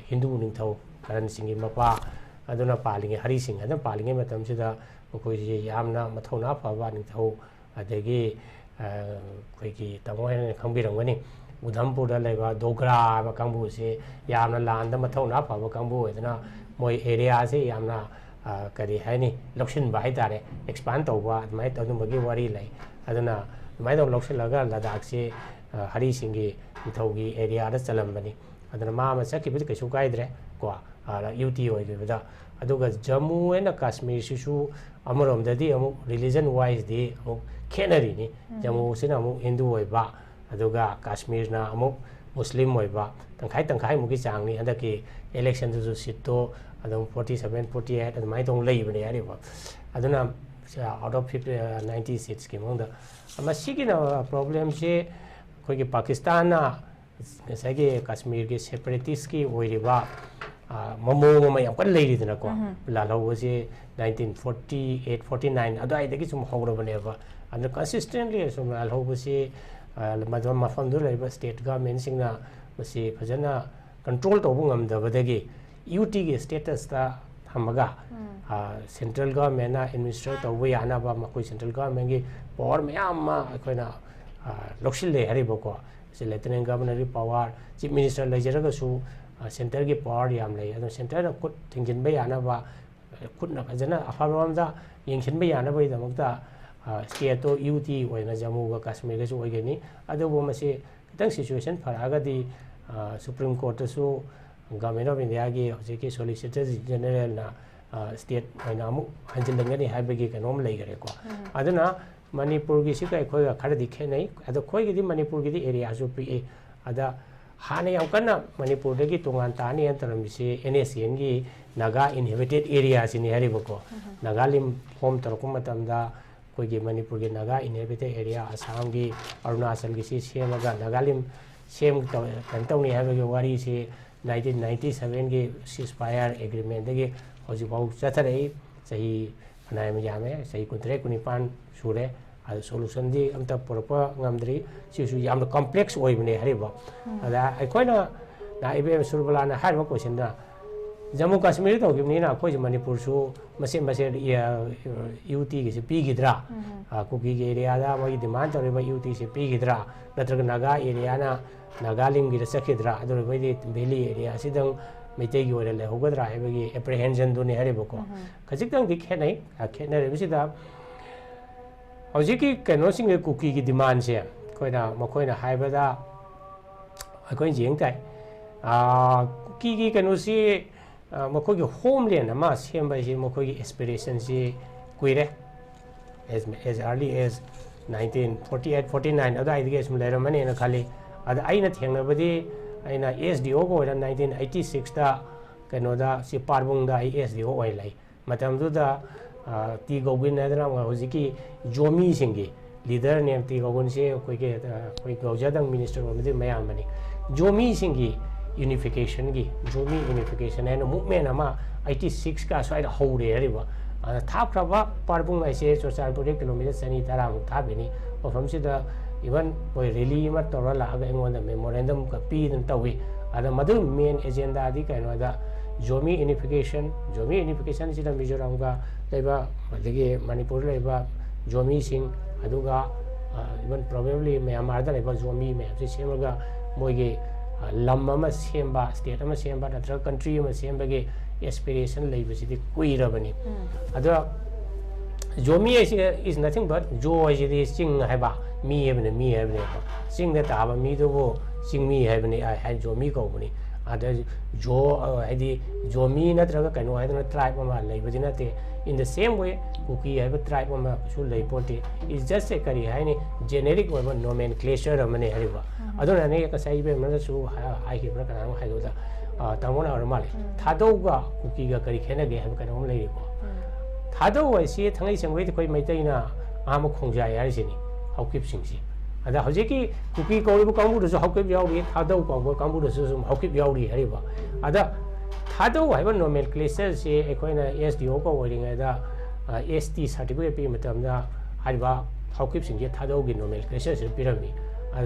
hindu ningthau karan singi mapa aduna palingai hari sing adana palingai matam sida makhoi ji yamna mathona phaba ningthau adagi koi gi tamo hen khangbirangani Udhampur da leba dogra ba kangbu se yamna landa mathona phaba kangbu edana moi area se yamna kari haini lokshin ba haitare expand tawba mai tadumagi wari lai adana mai dong lokshin laga ladakh se hari singi nithaugi area da chalambani adana ma ma sakki bi kaisu kaidre ko UT oibeda aduga Jammu and Kashmir sisu amarom dadi amu religion wise di amu khenari ni Jammu sina amu Hindu oiba aduga Kashmir na amu Muslim oiba tangkhai mugi changni andaki election tu sitto adum 47 48 adumai dong leibani ariba aduna out of 90 seats ki mongda ama sigina problem se koi ki Pakistan na sagi Kashmir ki separatist ki oiriba Mamu may ang kanlay dito na ko. Lalaw si 1948, 49. Ado ay dagi sumahawra ba niya ba? Ano consistently sumahawra si madam mafamdo la iba state government sing na si pajana control to bungam da badagi UT ge status ta hamaga central government na administrator to we ana ba makoi central government ge power me amma koina lokshil le hari boko si lieutenant governor power chief minister le jara ga su center ki power yam lei ado center na kut thingjin ba yana ba kut na phajana afarom da yengkhin ba yana ba da makta state to UT oina Jammu ga Kashmir ga su oigeni ado bo mase kitang situation pharaga di Supreme Court su government of India gi hojiki solicitor general na state oina mu hanjilangani haibagi kanom lei gare ko aduna Manipur gi sikai khoi ga khara dikhe nei ado khoi gi di Manipur gi di area su pi ada Hane yang kana Manipur dagi tungan tani yang termisi NSN gi Naga inhabited area sini hari boko Nagalim home terkum matam da koi gi Manipur gi Naga inhabited area Assam gi Arunachal gi si semaga Nagalim sem kantau ni habe gi wari si 1997 gi ceasefire agreement dagi hoji bau chathare sahi phanai ma yame sahi kuntre kunipan sure solution di amta porpa ngamdri sisu yamna complex oibne hariba ada aikoina na ibe surbala na harba question da Jammu Kashmir to gimni na koi Manipur su mase UT gi se pi gidra kuki gi area da mai demand to reba UT se pi gidra natraga Naga area na Nagalim gi sakidra adu bai di valley area sidang meite gi ore le hogadra hebagi apprehension do ne hariba ko khajikang dik khenai khenare bisida Hojiki kainosing e cookie ki demand se koina makoina haibada akoin jeng tai cookie ki kainosi makoi ki homeland ama semba ji makoi ki aspiration si kuire as early as 1948 49 ada idige sum lera mane na khali ada aina thengna badi aina SDO ko 1986 ta kainoda si parbung da SDO oi lai matam du da T Gogwin adana hojiki Jomi singi leader name T Gogwin se koi ke koi gaujadang minister omdi mayam mani Jomi singi unification gi Jomi unification and movement ama 86 ka swai da hore riba thap kraba parbung ai se social project kilometer sani tara mu thabini ofam se da even koi rally ma tora la ga engon da memorandum ka pi dan tawi ada madu main agenda di kaino da Jomi unification is the Mizoram ga leba adigi Manipur leba Jomi sing aduga even probably Myanmar da leba Jomi me se semaga moige lamma ma semba state ma semba da country ma semba ge aspiration leba sidi kuira bani adu Jomi is nothing but jo is sing haiba mi hebne sing da ta ba mi do sing mi hebne ai Jomi ko bani ada jo adi Jomi natraga kaino adana tribe ma leibadi nate in the same way Kuki have a tribe ma su leipote is just a kari haini generic or nomenclature amane hariba adona ne ka sai be mana su ai ki prakana ma haido da tamona or male thado ga Kuki ga kari khena ge have kaino lei ko thado wa si thangai sangwei koi maitai na ama khongja yar sini haukip singsi ada hojiki kuki koribu kambu da hokip yauri thadau kambu da su hokip yauri hariba ada thadau haiba nomenclature se ekoina SDO ko oringa da ST certificate pi matamda hariba hokip singje thadau gi nomenclature se pirami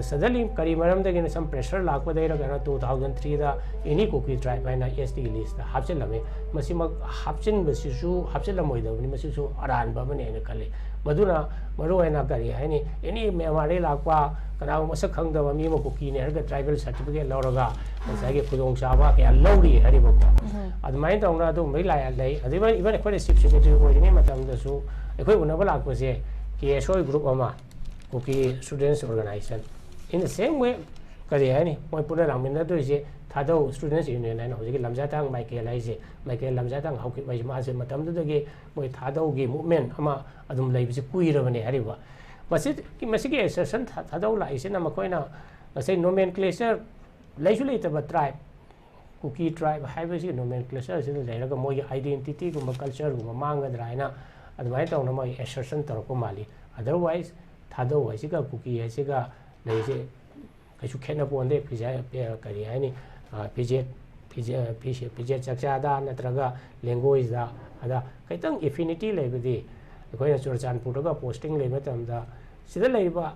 suddenly kari maram da some pressure lakpa dai ra 2003 da any kuki tribe na ST list da hapchen lame masima hapchen basisu hapchen lamoi da ni masisu aran ba mane ne kale maduna maru aina kari haini any memare lakpa kana masak khang da mi ma kuki ne har tribal certificate lauraga masage khudong chaba ke lauri hari ba ko admai da na do mai lai lai adiba even ekoi chief secretary ko ni matam da su ekoi unaba lakpa se KSO group ama kuki students organization in the same way kari haini moi pura ramina do je thado students union na hojiki lamjatang Michael aise Michael lamjatang hauki bai ma se matam do ge moi thado gi movement ama adum lai bi kuirabane hariba masigi assertion thado la ise na makoina masai nomenclature laisu leitaba tribe kuki tribe haibasi nomenclature se leiraga moi identity gum culture gum manga draina admai tawna moi assertion tarko mali otherwise thado wise ga kuki ase ga leise kaisu khena ponde pija kari haini pije chakcha da natraga language da ada kaitang affinity lebedi ekoina churchanpur ga posting le matamda sida leiba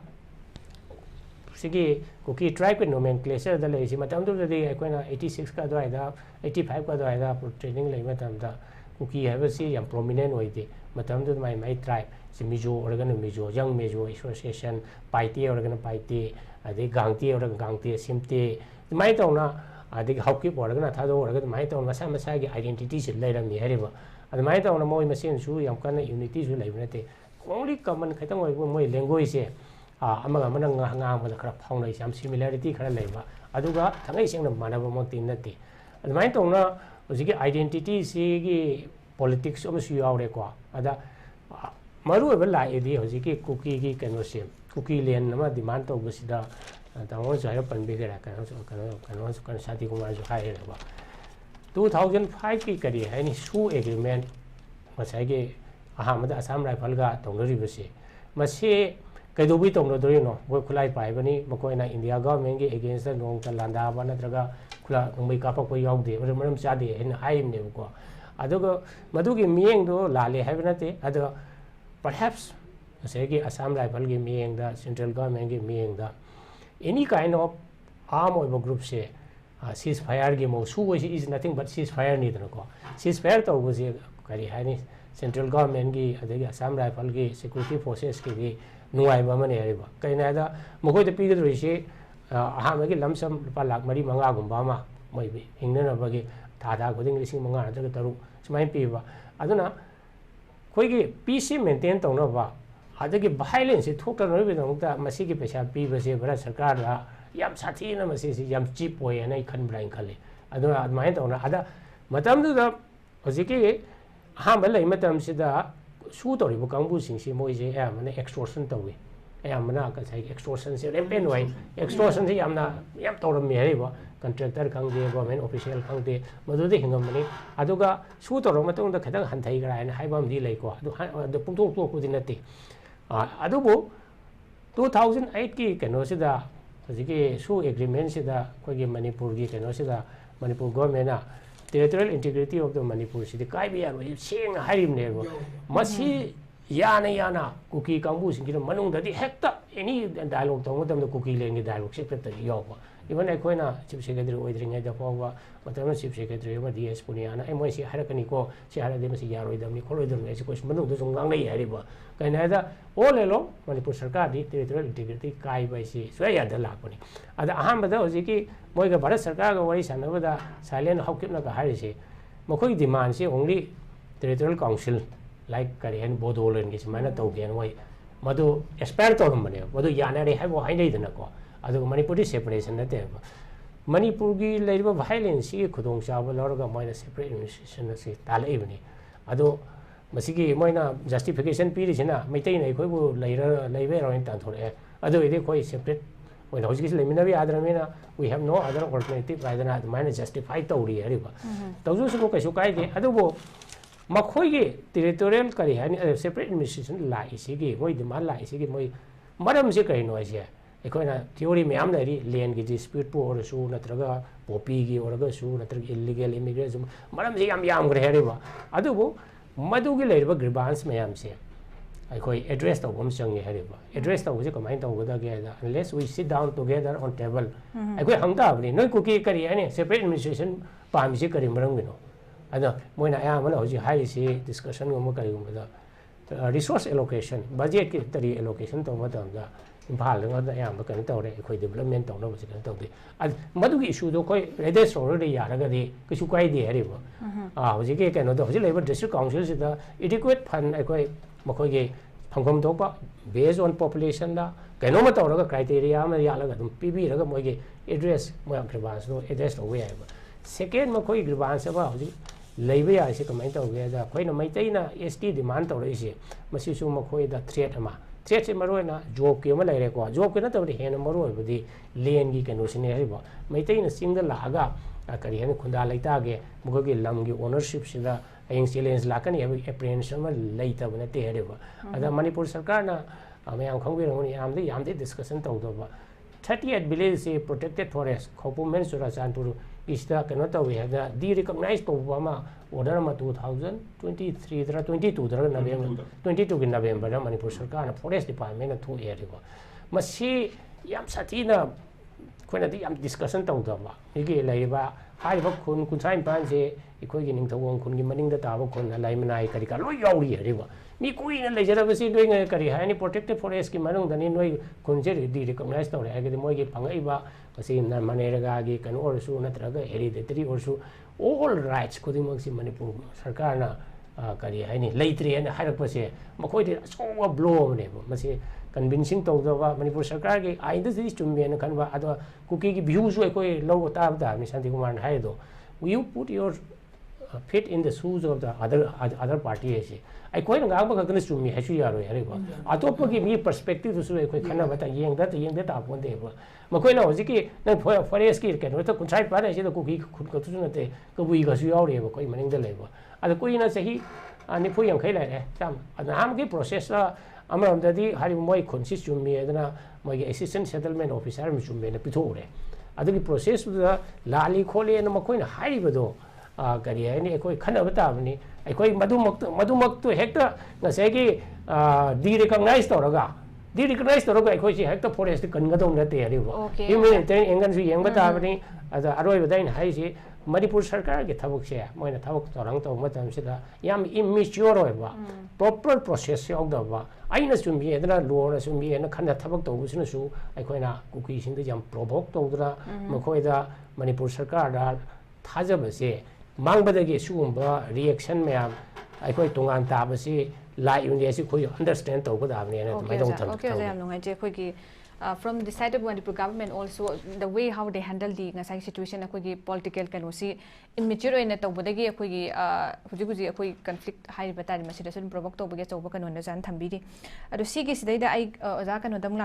sigi kuki tribe nomenclature da leisi matam du de ekoina 86 ka doi da 85 ka doi da training le matamda kuki habasi yam prominent oide matam du mai tribe mizo organ mizo young mizo association paiti organ paiti adi gangti organ gangti simti mai tawna adi hokki organ thado organ mai tawna masa masa gi identity se leirami hariba adi mai tawna moi masen su yam kana unity su leibnate only common khaitang oi moi language se amaga mana nga ma khara phauna yam similarity khara leiba aduga thangai sengna manaba makti nate adi mai tawna hojiki identity se gi politics om su yaure ko ada maru eba lai di hojiki kuki gi kanosim kuki len nama demand to busida tawon jaya panbe gera kan sati kumar jo hai ba 2005 ki kari haini su agreement masai ge ahamada assam rifle ga tongnori bese mase kaidobi tongno dorino boi khulai pai bani makoina india government ge against the nong talanda ba natraga khula ngai ka pa ko yaude maram chade hen haim ne ko adugo madugi mieng do lale haibnate ado perhaps say Assam Rifle gi meeting the central government gi meeting the any kind of arm or group say ceasefire gi mo su is nothing but ceasefire ni ko ceasefire to was kari hani central government gi adagi Assam Rifle gi security forces gi nuai ba mane ariba kaina da mo de pi de se ha ma gi lamsam pa lak mari manga gumba ma moi bi hingna na ba gi tha goding lising manga na taru smai pi ba aduna koi peace maintain tawna ba adagi violence thokta no be dongta masigi paisa pi base bharat sarkar la yam sathi na masi yam cheap boy na khan brain khale aduna admai tawna ada matam du da hojiki ha ba lai matam sida su tori bu kangbu sing si moi je ya mane extortion tawi ya mana ka sai extortion se rempen wai extortion se yamna yam tawram me hei ba contractor khangde government official khangde madu de hingam mani aduga su toro matong da khadang han thai gra na haibam di lai ko adu pungto to ko dinati adubu 2008 ki kano sida hojiki su agreement sida kogi manipur gi kano sida manipur government na territorial integrity of the manipur sida kai bi yaro sing harim ne masi yana kuki kambu singir manung da di hekta any dialogue tong dam da kuki leng dialogue secret ta yo even I koina chief secretary oidring da pawa matam chief secretary ma DS puniana moi si harakani ko si harade ma si yaroi dam ni khoroi dam ni ko manung da jong ngai hari ba kaina da olelo manipur sarkar di territorial integrity kai bai si soya da lakoni ada aham bada hojiki moi ga bharat sarkar ga wari sanaba da silent hokip na ga hari se mokoi demand se only territorial council like kari hen bodolen gi semana tau gen wai madu expert to mane madu yana re haibo hainai dana ko adu manipuri separation na te manipur gi leiba violence gi khudong chaba lorga moina separate administration se talai bani adu masigi moina justification piri sina maitai nei khoi bu leibe ro tan thore adu ide khoi separate moina hojiki lemina bi adramina we have no other alternative rather than moina justify tawri ariba tawju su ko kaisu kai de adu bo makhoi territorial kari hani separate administration la isigi moi demand la isigi moi maram se kai no ase ꯑꯩꯈꯣꯏꯅ theory ꯃꯌꯥꯝ ꯂꯩꯔꯤ ꯂꯦꯟꯒꯤ ꯗꯤꯁꯄ꯭ꯌꯨꯠꯄꯨ ꯑꯣꯏꯔꯁꯨ ꯅꯠꯇ꯭ꯔꯒ ꯄꯣꯄꯤꯒꯤ ꯑꯣꯏꯔꯒꯁꯨ ꯅꯠꯇ꯭ꯔꯒ illegal immigration ꯃꯔꯝꯁꯤ ꯌꯥꯝꯈ꯭ꯔꯦ ꯍꯥꯏꯔꯤꯕ ꯑꯗꯨꯕꯨ ꯃꯗꯨꯒꯤ ꯂꯩꯔꯤꯕ ꯒ꯭ꯔꯤꯚꯥꯟꯁ ꯃꯌꯥꯝꯁꯦ ꯑꯩꯈꯣꯏ ꯑꯦꯗ꯭ꯔꯦꯁ ꯇꯧꯕ ꯑꯃ ꯆꯪꯉꯦ ꯍꯥꯏꯔꯤꯕ ꯑꯦꯗ꯭ꯔꯦꯁ ꯇꯧꯕꯁꯦ ꯀꯃꯥꯏꯅ ꯇꯧꯒꯗꯒꯦ ꯍꯥꯏꯗ ꯑꯟꯂꯦꯁ ꯋꯤ ꯁꯤꯠ ꯗꯥꯎꯟ ꯇꯨꯒꯦꯗꯔ ꯑꯣꯟ ꯇꯦꯕꯜ ꯑꯩꯈꯣꯏ ꯍꯪꯇꯥꯕꯅꯤ ꯅꯣꯏ ꯀꯨꯀꯤ ꯀꯔꯤ ꯍꯥꯏꯅꯤ ꯁꯦꯄꯔꯦꯠ ꯑꯦꯗꯃꯤꯅꯤꯁꯇ꯭ꯔꯦꯁꯟ ꯄꯥꯝꯃꯤꯁꯤ ꯀꯔꯤ ꯃꯔꯝꯒꯤꯅꯣ ꯑꯗꯣ ꯃꯣꯏꯅ ꯑꯌꯥꯝꯕꯅ ꯍꯧꯖꯤꯛ ꯍꯥꯏꯔꯤꯁꯤ ꯗꯤꯁꯀꯁꯟꯒꯨꯝꯕ ꯀꯔꯤꯒꯨꯝꯕꯗ ꯔꯤꯁꯣꯔꯁ ꯑꯦꯂꯣꯀꯦꯁꯟ ꯕꯖꯦꯠꯀꯤ ꯀꯔꯤ ꯑꯦꯂꯣꯀꯦꯁꯟ ꯇꯧꯕ ꯃꯇꯝꯗ ꯏꯝꯐꯥꯜꯗ ꯑꯌꯥꯝꯕ ꯀꯩꯅꯣ ꯇꯧꯔꯦ ꯑꯩꯈꯣꯏ ꯗꯦꯕꯂꯞꯃꯦꯟ ꯇꯧꯅꯕꯁꯤ ꯀꯩꯅꯣ ꯇꯧꯗꯦ ꯃꯗꯨꯒꯤ ꯏꯁꯨꯗꯣ ꯑꯩꯈꯣꯏ ꯔꯦꯗꯦꯁ ꯇꯧꯔꯒꯗꯤ ꯌꯥꯔꯒꯗꯤ ꯀꯩꯁꯨ ꯀꯥꯏꯗꯦ ꯍꯥꯏꯔꯤꯕ ꯍꯧꯖꯤꯛꯀꯤ ꯀꯩꯅꯣꯗꯣ ꯍꯧꯖꯤꯛ ꯂꯩꯔꯤꯕ ꯗꯤꯁꯇ꯭ꯔꯤꯛ ꯀꯥꯎꯟꯁꯤꯜꯁꯤꯗ ꯏꯗꯤꯀ꯭ꯋꯦꯠ ꯐꯟ ꯑꯩꯈꯣꯏ ꯃꯈꯣꯏꯒꯤ ꯐꯪꯐꯝ ꯊꯣꯛꯄ ꯕꯦꯖ ꯑꯣꯟ ꯄꯣꯄꯨꯂꯦꯁꯟꯗ ꯀꯩꯅꯣꯝꯃ ꯇꯧꯔꯒ ꯀ꯭ꯔꯥꯏꯇꯦꯔꯤꯌꯥ ꯑꯃ ꯌꯥꯠꯂꯒ ꯑꯗꯨꯝ ꯄꯤꯕꯤꯔꯒ ꯃꯣꯏꯒꯤ ꯑꯦꯗ꯭ꯔꯦꯁ ꯃꯣꯏ ꯒ꯭ꯔꯤꯚꯥꯟꯁꯇꯣ ꯑꯦꯗ꯭ꯔꯦꯁ ꯇꯧꯕ ꯌꯥꯏꯕ ꯁꯦꯀꯦꯟ ꯃꯈꯣꯏꯒꯤ ꯒ꯭ꯔꯤꯚꯥꯟꯁ ꯑꯃ ꯍꯧꯖꯤꯛ ꯂꯩꯕ ꯌꯥꯔꯤꯁꯦ ꯀꯃꯥꯏꯅ ꯇꯧꯒꯦꯗ ꯑꯩꯈꯣꯏꯅ ꯃꯩꯇꯩꯅ ST ꯗꯤꯃꯥꯟ ꯇꯧꯔꯛꯏꯁꯦ ꯃꯁꯤꯁꯨ ꯃꯈꯣꯏꯗ ꯊ꯭ꯔꯦꯠ ꯑꯃ ꯊ꯭ꯔꯦꯠꯁꯦ ꯃꯔꯨꯑꯣꯏꯅ ꯖꯣꯕꯀꯤ ꯑꯃ ꯂꯩꯔꯦꯀꯣ ꯖꯣꯕꯀꯤ ꯅꯠꯇꯕꯗꯤ ꯍꯦꯟꯅ ꯃꯔꯨꯑꯣꯏꯕꯗꯤ ꯂꯦꯟꯒꯤ ꯀꯩꯅꯣꯁꯤꯅꯦ ꯍꯥꯏꯔꯤꯕ ꯃꯩꯇꯩꯅ ꯆꯤꯡꯗ ꯂꯥꯛꯑꯒ ꯀꯔꯤ ꯍꯥꯏꯅꯤ ꯈꯨꯟꯗꯥ ꯂꯩꯇꯥꯒꯦ ꯃꯈꯣꯏꯒꯤ ꯂꯝꯒꯤ ꯑꯣꯅꯔꯁꯤꯞꯁꯤꯗ ꯍꯌꯦꯡ ꯆꯦꯂꯦꯟꯖ ꯂꯥꯛꯀꯅꯤ ꯍꯥꯏꯕꯒꯤ ꯑꯦꯄ꯭ꯔꯦꯟꯁꯟ ꯑꯃ ꯂꯩꯇꯕ ꯅꯠꯇꯦ ꯍꯥꯏꯔꯤꯕ ꯑꯗ ꯃꯅꯤꯄꯨꯔ ꯁꯔꯀꯥꯔꯅ ꯃꯌꯥꯝ ꯈꯪꯕꯤꯔꯝꯒꯅꯤ ꯌꯥꯝꯗꯤ ꯗꯤꯁꯀꯁꯟ ꯇꯧꯗꯕ 38 ꯚꯤꯂꯦꯖꯁꯤ ꯄ꯭ꯔꯣꯇꯦꯛꯇꯦꯠ ꯐꯣꯔꯦꯁ트 ꯈꯧꯄꯨꯝ ꯑꯦꯟ ꯆꯨꯔꯥꯆꯥꯟꯄꯨꯔꯒꯤꯁꯤꯗ ꯀꯩꯅꯣ ꯇꯧꯏ ꯍꯥꯏꯗꯅ ꯗꯤꯔꯤꯀꯣꯒꯅꯥꯏꯖ ꯇꯧꯕ ꯑꯃ ꯑꯣꯔꯗꯔ ꯑꯃ 2023ꯗꯔ 22ꯗꯔ ꯅꯕꯦꯝꯕꯔ 22ꯒꯤ ꯅꯕꯦꯝꯕꯔꯗ ꯃꯅꯤꯄꯨꯔ ꯁꯔꯀꯥꯔꯅ ꯐꯣꯔꯦꯁ트 ꯗꯤꯄꯥꯔꯠꯃꯦꯟꯅ ꯊꯣꯛꯑꯦ ꯍꯥꯏꯔꯤꯕ ꯃꯁꯤ ꯌꯥꯝ ꯁꯥꯊꯤꯅ ꯑꯩꯈꯣꯏꯅꯗꯤ ꯌꯥꯝ ꯗꯤꯁꯀꯁꯟ ꯇꯧꯗꯕ ꯑꯩꯒꯤ ꯂꯩꯔꯤꯕ ꯍꯥꯏꯔꯤꯕ ꯈꯨꯟ 35ꯁꯦ ꯑꯩꯈꯣꯏꯒꯤ ꯅꯤꯡꯊꯧꯒꯣꯡ ꯈꯨꯟꯒꯤ ꯃꯅꯤꯡꯗ ꯇꯥꯕ ꯈꯨꯟ ꯂꯩꯃꯅꯥꯏ ꯀꯔꯤ ꯀꯔꯥ ꯂꯣꯏ ꯌꯥꯎꯔꯤ ꯍꯥꯏꯔꯤꯕ ꯃꯤ ꯀꯨꯏꯅ ꯂꯩꯖꯔꯕꯁꯤ ꯅꯣꯏ ꯀꯔꯤ ꯍꯥꯏꯅꯤ ꯄ꯭ꯔꯣꯇꯦꯛꯇꯦꯠ ꯐꯣꯔꯦꯁtkꯤ ꯃꯅꯨꯡꯗꯅꯤ ꯅꯣꯏ ꯈꯨꯟꯁꯦ ꯔꯤꯀꯣꯒꯅꯥꯏꯖ ꯇꯧꯔꯦ ꯍꯥꯏꯔꯒꯗꯤ ꯃꯣꯏꯒꯤ ꯐꯪꯉꯛꯏꯕ ꯃꯁꯤ ꯃꯅꯦꯔꯒꯥꯒꯤ ꯀꯩꯅꯣ ꯑꯣꯏꯔꯁꯨ ꯅꯠꯇ꯭ꯔꯒ ꯍꯦꯔꯤꯗꯦꯇꯔꯤ ꯑꯣꯏꯔꯁꯨ ꯑꯣꯜ ꯔꯥꯏꯠꯁ ꯈꯨꯗꯤꯡꯃꯛꯁꯤ ꯃꯅꯤꯄꯨꯔ ꯁꯔꯀꯥꯔꯅ ꯀꯔꯤ ꯍꯥꯏꯅꯤ ꯂꯩꯇ꯭ꯔꯦ ꯍꯥꯏꯅ ꯍꯥꯏꯔꯛꯄꯁꯦ ꯃꯈꯣꯏꯗꯤ ꯑꯆꯧꯕ ꯕ꯭ꯂꯣ ꯑꯃꯅꯦꯕ ꯃꯁꯤ ꯀꯟꯚꯤꯟꯁꯤꯡ ꯇꯧꯗꯕ ꯃꯅꯤꯄꯨꯔ ꯁꯔꯀꯥꯔꯒꯤ ꯑꯥꯏꯟꯗꯗꯤ ꯆꯨꯝꯃꯦꯅ ꯈꯟꯕ ꯑꯗꯣ ꯀꯨꯀꯤꯒꯤ ꯚ꯭ꯌꯨꯁꯨ ꯑꯩꯈꯣꯏ ꯂꯧꯕ ꯇꯥꯕ ꯇꯥꯕꯅꯤ ꯁꯥꯟꯇꯤꯀꯨꯃꯥꯔꯅ ꯍꯥꯏꯔꯤꯗꯣ ꯌꯨ ꯄꯨꯠ ꯌꯣꯔ ꯐꯤꯠ ꯏꯟ ꯗ ꯁꯨꯁ ꯑꯣꯐ ꯗ ꯑꯗꯔ ꯄꯥꯔꯇꯤ ꯍꯥꯏꯁꯤ ꯑꯩꯈꯣꯏꯅ ꯉꯥꯡꯕ ꯈꯛꯇꯅ ꯆꯨꯝꯃꯤ ꯍꯥꯏꯁꯨ ꯌꯥꯔꯣꯏ ꯍꯥꯏꯔꯤꯕ ꯑꯇꯣꯞꯄꯒꯤ ꯃꯤ ꯄꯔꯁꯄꯦꯛꯇꯤቭꯗꯨꯁꯨ ꯑꯩꯈꯣꯏ ꯈꯟꯅꯕ ꯌꯦꯡꯗ ꯇꯥꯄꯣꯟꯇꯦꯕ ꯃꯈꯣꯏꯅ ꯍꯧꯖꯤꯛꯀꯤ ꯅꯪ ꯐꯣꯔꯦꯁtkꯤ ꯀꯩꯅꯣꯗ 35 ꯍꯥꯏꯁꯤꯗ ꯀꯨꯀꯤ ꯈꯨꯠꯀꯁꯨ ꯅꯠꯇꯦ ꯀꯕꯨꯏꯒꯁꯨ ꯌꯥꯎꯔꯤꯑꯕ ꯑꯩꯈꯣꯏ ꯃꯅꯤꯡꯗ ꯂꯩꯕ ꯑꯗ ꯀꯨꯏꯅ ꯆꯍꯤ 40-50 ꯂꯩꯔꯦ ꯅꯍꯥꯟꯒꯤ ꯄ꯭ꯔꯣꯁꯦꯁꯇ ꯑꯃꯔꯣꯝꯗꯗꯤ ꯍꯥꯏꯔꯤꯕ ꯃꯣꯏ ꯈꯨꯟꯁꯤ ꯆꯨꯝꯃꯤ ꯍꯥꯏꯗꯅ ꯃꯣꯏꯒꯤ ꯑꯦꯁꯤꯁꯇꯦꯟꯠ ꯁꯦꯇꯜꯃꯦꯟꯠ ꯑꯣꯐꯤꯁꯥꯔ ꯑꯃ ꯆꯨꯝꯃꯦꯅ ꯄꯤꯊꯣꯛꯎꯔꯦ ꯑꯗꯨꯒꯤ ꯄ꯭ꯔꯣꯁꯦꯁꯇꯨꯗ ꯂꯥꯜꯂꯤ ꯈꯣꯠꯂꯦꯅ ꯃꯈꯣꯏꯅ ꯍꯥꯏꯔꯤꯕꯗꯣ ꯀꯔꯤ ꯍꯥꯏꯅꯤ ꯑꯩꯈꯣꯏ ꯈꯟꯅꯕ ꯇꯥꯕꯅꯤ ꯑꯩꯈꯣꯏ ꯃꯗꯨꯃꯛꯇꯨ ꯍꯦꯛꯇ ꯉꯁꯥꯏꯒꯤ ꯗꯤꯔꯤꯀꯣꯒꯅꯥꯏꯖ ꯇꯧꯔꯒ ꯑꯩꯈꯣꯏꯁꯤ ꯍꯦꯛꯇ ꯐꯣꯔꯦꯁꯇ ꯀꯟꯒꯗꯧ ꯅꯠꯇꯦ ꯍꯥꯏꯔꯤꯕ ꯍ꯭ꯌꯨꯃꯦꯅꯤꯇꯦꯔꯤꯌꯟ ꯑꯦꯡꯒꯜꯁꯨ ꯌꯦꯡꯕ ꯇꯥꯕꯅꯤ ꯑꯗ ꯑꯔꯣꯏꯕꯗ ꯑꯩꯅ ꯍꯥꯏꯔꯤꯁꯤ ꯃꯅꯤꯄꯨꯔ ꯁꯔꯀꯥꯔꯒꯤ ꯊꯕꯛꯁꯦ ꯃꯣꯏꯅ ꯊꯕꯛ ꯊꯧꯔꯥꯡ ꯇꯧꯕ ꯃꯇꯝꯁꯤꯗ ꯌꯥꯝ ꯏꯝꯃꯦꯆꯤꯌꯣꯔ ꯑꯣꯏꯕ ꯄ꯭ꯔꯣꯄꯔ ꯄ꯭ꯔꯣꯁꯦꯁ ꯌꯥꯎꯗꯕ ꯑꯩꯅ ꯆꯨꯝꯃꯤ ꯍꯥꯏꯗꯅ ꯂꯣꯅ ꯆꯨꯝꯃꯤ ꯍꯥꯏꯅ ꯈꯟꯅ ꯊꯕꯛ ꯇꯧꯕꯁꯤꯅꯁꯨ ꯑꯩꯈꯣꯏꯅ ꯀꯨꯀꯤꯁꯤꯡꯗ ꯌꯥꯝ ꯄ꯭ꯔꯣꯚꯣꯛ ꯇꯧꯗꯨꯅ ꯃꯈꯣꯏꯗ ꯃꯅꯤꯄꯨꯔ ꯁꯔꯀꯥꯔꯗ ꯊꯥꯖꯕꯁꯦ ꯃꯥꯡꯕꯗꯒꯤ ꯁꯤꯒꯨꯝꯕ ꯔꯤꯑꯦꯛꯁꯟ ꯃꯌꯥꯝ ꯑꯩꯈꯣꯏ ꯇꯣꯉꯥꯟ ꯇꯥꯕꯁꯤ ꯂꯥꯛꯏꯕꯅꯤ ꯑꯁꯤ ꯑꯩꯈꯣꯏ ꯑꯟꯗꯔꯁꯇꯦꯟ ꯇꯧꯒꯗꯕꯅꯦꯅ ꯑꯗꯨꯃꯥꯏꯅ ꯇꯧ from the side of Manipur government also the way how they handle the ngasai situation akhoi political kanosi immature oina tawbadagi akhoi huji akhoi conflict hai batari masida sun provoke tawbage chawba kanona jan thambiri adu sigi sidaida ai oja kanodam